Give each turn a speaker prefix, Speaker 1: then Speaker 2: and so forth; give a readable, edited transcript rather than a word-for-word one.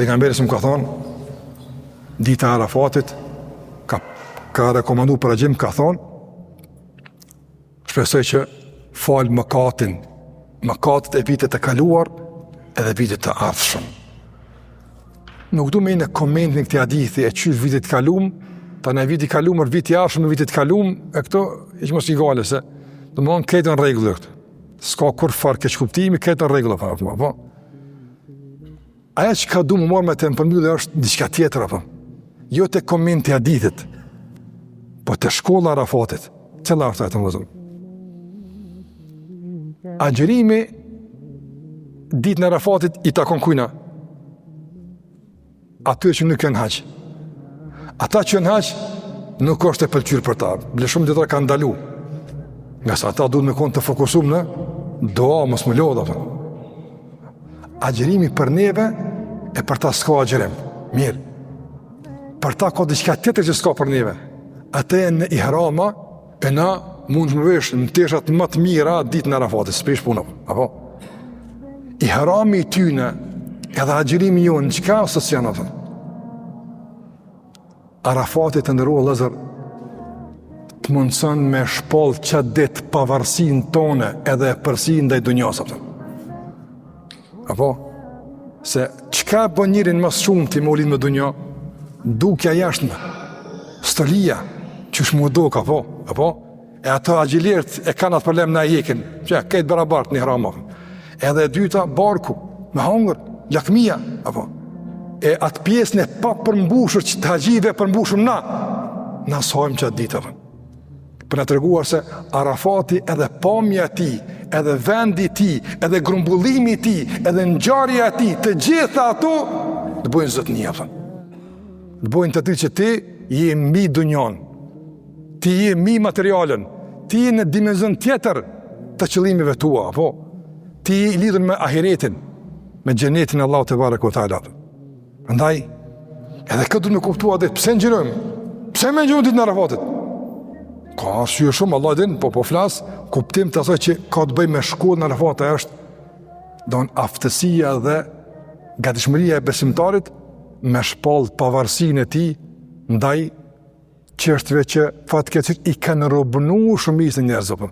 Speaker 1: Pejgamberi më ka thonë, dita e Arafatit, ka rekomandu për agjim, ka thonë, shpresoj që falë mëkatet e vitet e kaluar edhe vitet të ardhshëm. Nuk du me në komentin këti hadithi e qysh vitit kalum, ta në viti kalumër, viti ardhshëm e vitit kalum, e këto e që mos i gale se, dhe më thonë këtë në regullë këtë. S'ka kur farë keq kuptimi, këtë në regullë, po. Aja që ka du më marrë me të më përmjullu është diçka tjetër, apo. Jo të komenti hadithit, po të shkolla Arafatit. Cëlla është ajtë më vëzëm? Agjerimi ditë në Arafatit i takon kujna. Atyre që nuk janë haqë. Ata që janë haqë, nuk është e pëlqyrë për ta. Ble shumë djetra ka ndalu. Nga sa ata duhet me konë të fokusum në doa, mos më lodha. Agjerimi për neve e për ta s'ka agjerim. Mirë. Për ta ka diçka tjetër që s'ka për neve. Ata e në ihrama e na mund më vesh në teshat më të mira ditë në Arafatit, s'prish punëm. Apo? Ihrami i tyne edhe agjerimi jo në qka ose s'janë atë? Arafatit të ndërrua lëzër të mundësën me shpoll qatë ditë pavarësin tone edhe përsin ndaj dunjas atë. Apo? Se qka bën njërin mas shumë ti më ulin me dunja? Dukja jashtme, stolia, qësh mu duk, apo? E ato agjilirët e kanë atë problem në ajekin, që këtë barabartë një hrama. Edhe e dyta, barku, me hangër, lakmia, apo? E atë pjesën e pa përmbushur që të haqjive përmbushur na sajmë që atë ditë, apo? Për në të reguar se Arafati edhe pamja ti, edhe vendi ti, edhe grumbullimi ti, edhe ngjarja ti, të gjitha ato, të bojnë zotëni, apo? Të bojnë të ti që ti je mbi dunjon, ti je mbi materialin, ti je në dimenzion tjetër të qëllimive tua, apo? Ti je lidhur me ahiretin, me xhenetin Allahu te barekuhu te ala. Prandaj, edhe këtë duhet me kuptua dhe pse ngjyrojmë? Pse më ngjyrojmë ditën e Arafatit? Ka arsye shumë, Allah din, po flas, kuptim të asaj që ka të bëjë me shkollën e Arafatit është don aftësia dhe gatishmëria e besimtarit me shpall pavarësinë e tij ndaj çështjeve që fatkeqësisht i kanë robënuar shumicën e njerëzve.